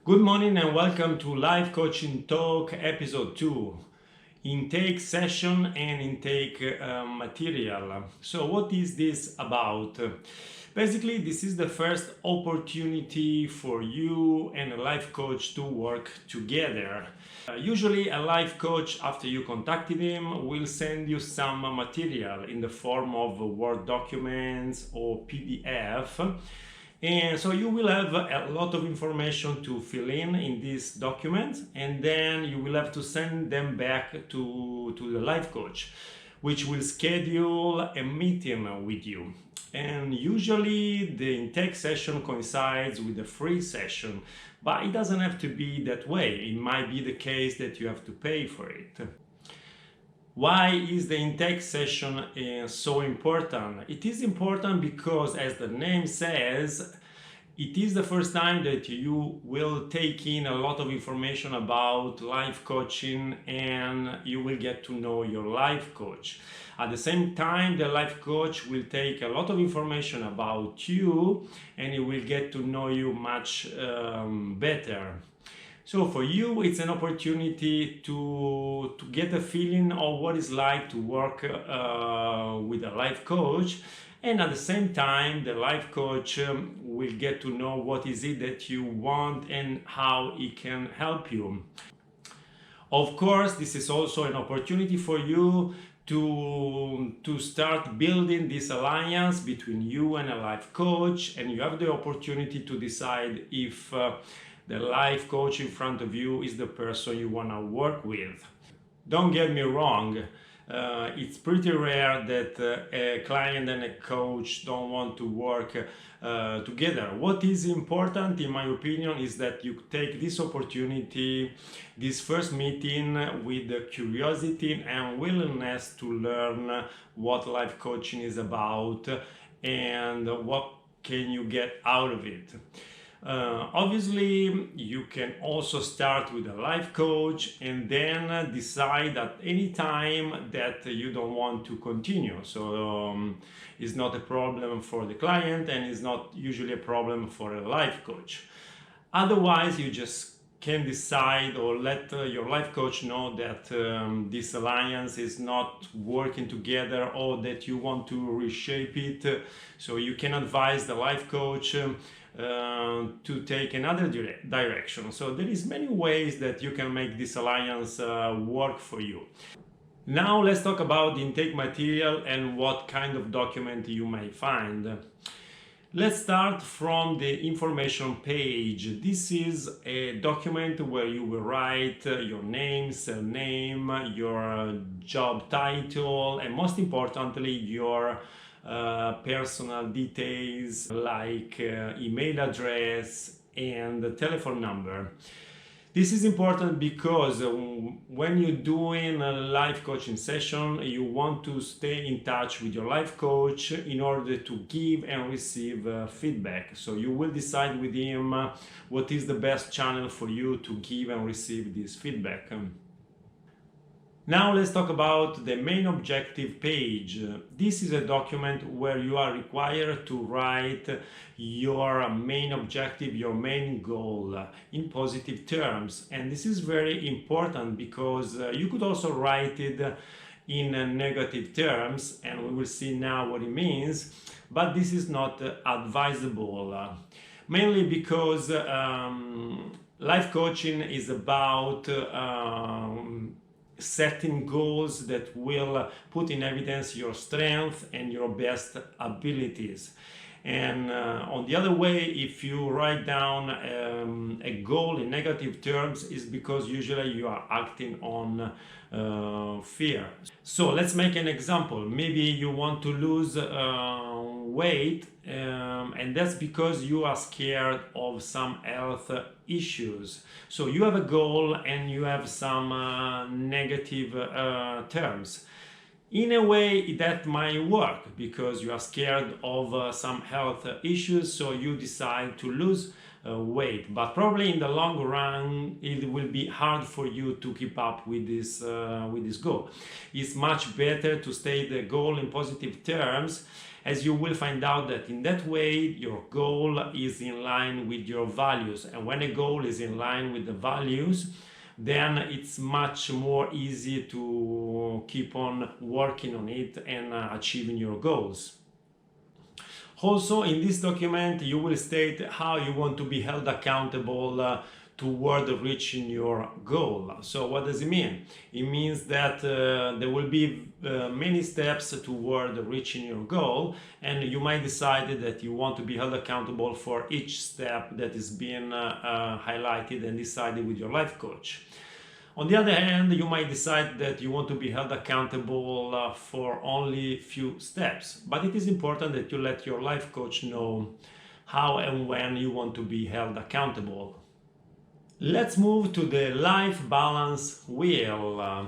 Good morning and welcome to Live Coaching Talk Episode 2 Intake Session and Intake Material. So, what is this about? Basically, this is the first opportunity for you and a life coach to work together. Usually, a life coach, after you contacted him, will send you some material in the form of Word documents or PDF. And so you will have a lot of information to fill in these documents, and then you will have to send them back to the life coach, which will schedule a meeting with you. And usually the intake session coincides with the free session, but it doesn't have to be that way. It might be the case that you have to pay for it. Why is the intake session so important? It is important because, as the name says, it is the first time that you will take in a lot of information about life coaching and you will get to know your life coach. At the same time, the life coach will take a lot of information about you and he will get to know you much better. So for you, it's an opportunity to get a feeling of what it's like to work with a life coach. And at the same time, the life coach will get to know what is it that you want and how it can help you. Of course, this is also an opportunity for you to start building this alliance between you and a life coach, and you have the opportunity to decide if the life coach in front of you is the person you want to work with. Don't get me wrong, it's pretty rare that a client and a coach don't want to work together. What is important, in my opinion, is that you take this opportunity, this first meeting, with the curiosity and willingness to learn what life coaching is about and what can you get out of it. Obviously, you can also start with a life coach and then decide at any time that you don't want to continue. So it's not a problem for the client and it's not usually a problem for a life coach. Otherwise, you just can decide or let your life coach know that this alliance is not working together or that you want to reshape it. So you can advise the life coach to take another direction. So there is many ways that you can make this alliance work for you. Now let's talk about the intake material and what kind of document you may find. Let's start from the information page. This is a document where you will write your name, surname, your job title, and most importantly, your personal details like email address and telephone number. This is important because when you're doing a life coaching session, you want to stay in touch with your life coach in order to give and receive feedback. So you will decide with him what is the best channel for you to give and receive this feedback. Now let's talk about the main objective page. This is a document where you are required to write your main objective, your main goal in positive terms. And this is very important because you could also write it in negative terms, and we will see now what it means, but this is not advisable. Mainly because life coaching is about setting goals that will put in evidence your strength and your best abilities. And on the other way, if you write down a goal in negative terms, is because usually you are acting on fear. So let's make an example. Maybe you want to lose weight and that's because you are scared of some health issues. So you have a goal and you have some negative terms. In a way, that might work because you are scared of some health issues, so you decide to lose weight. But probably in the long run, it will be hard for you to keep up with this goal. It's much better to state the goal in positive terms, as you will find out that in that way your goal is in line with your values. And when a goal is in line with the values, then it's much more easy to keep on working on it and achieving your goals. Also, in this document, you will state how you want to be held accountable toward reaching your goal. So what does it mean? It means that there will be many steps toward reaching your goal, and you might decide that you want to be held accountable for each step that is being highlighted and decided with your life coach. On the other hand, you might decide that you want to be held accountable for only few steps, but it is important that you let your life coach know how and when you want to be held accountable. Let's move to the life balance wheel.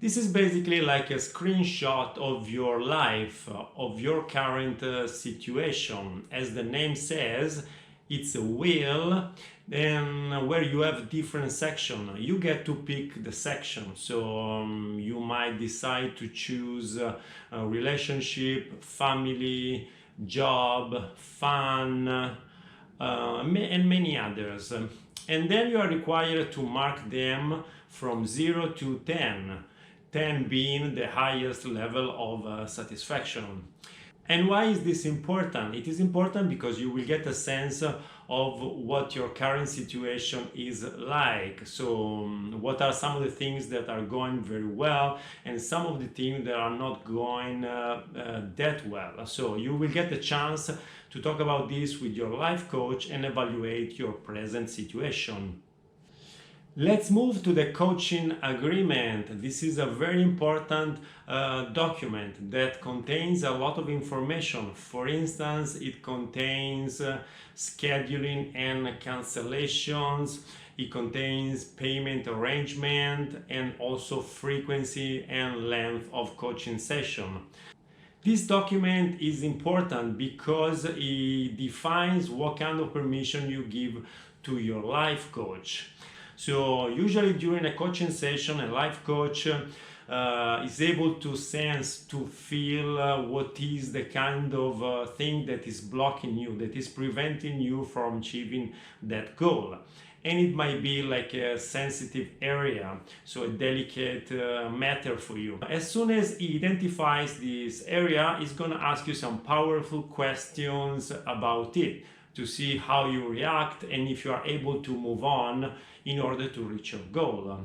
This is basically like a screenshot of your life, of your current situation. As the name says, it's a wheel, then where you have different sections. You get to pick the section. So you might decide to choose a relationship, family, job, fun, and many others. And then you are required to mark them from 0 to 10, 10 being the highest level of satisfaction. And why is this important? It is important because you will get a sense of what your current situation is like. So what are some of the things that are going very well and some of the things that are not going that well. So you will get the chance to talk about this with your life coach and evaluate your present situation. Let's move to the coaching agreement. This is a very important document that contains a lot of information. For instance, it contains scheduling and cancellations. It contains payment arrangement and also frequency and length of coaching session. This document is important because it defines what kind of permission you give to your life coach. So usually during a coaching session, a life coach is able to sense, to feel what is the kind of thing that is blocking you, that is preventing you from achieving that goal. And it might be like a sensitive area, so a delicate matter for you. As soon as he identifies this area, he's going to ask you some powerful questions about it to see how you react and if you are able to move on in order to reach your goal.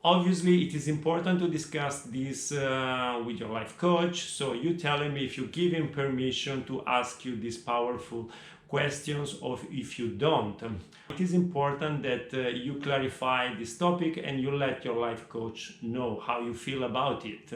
Obviously, it is important to discuss this with your life coach. So you tell him if you give him permission to ask you these powerful questions or if you don't. It is important that you clarify this topic and you let your life coach know how you feel about it.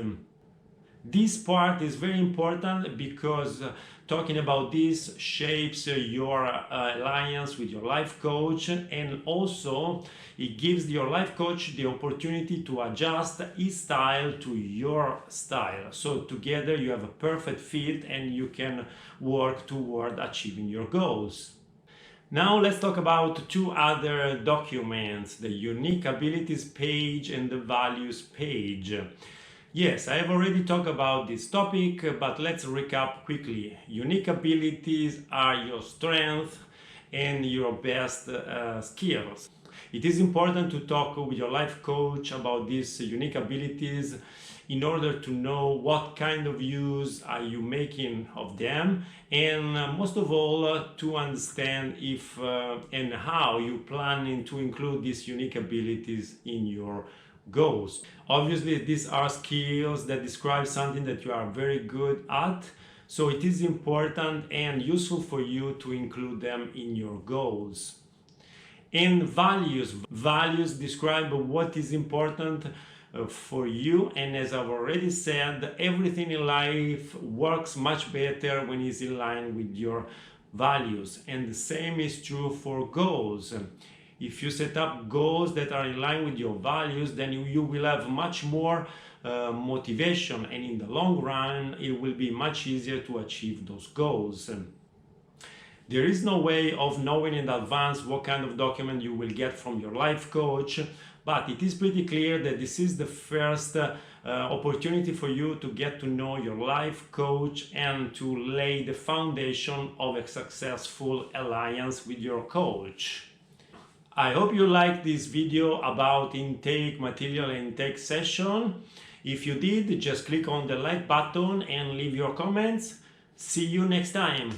This part is very important because talking about this shapes your alliance with your life coach, and also it gives your life coach the opportunity to adjust his style to your style. So together you have a perfect fit and you can work toward achieving your goals. Now let's talk about two other documents, the unique abilities page and the values page. Yes, I have already talked about this topic, but let's recap quickly. Unique abilities are your strength and your best skills. It is important to talk with your life coach about these unique abilities in order to know what kind of use are you making of them, and most of all to understand if and how you planning to include these unique abilities in your goals. Obviously, these are skills that describe something that you are very good at, so it is important and useful for you to include them in your goals. And values describe what is important for you, and as I've already said, everything in life works much better when it's in line with your values, and the same is true for goals. If you set up goals that are in line with your values, then you will have much more motivation, and in the long run it will be much easier to achieve those goals. There is no way of knowing in advance what kind of document you will get from your life coach, but it is pretty clear that this is the first opportunity for you to get to know your life coach and to lay the foundation of a successful alliance with your coach. I hope you liked this video about intake material and intake session. If you did, just click on the like button and leave your comments. See you next time.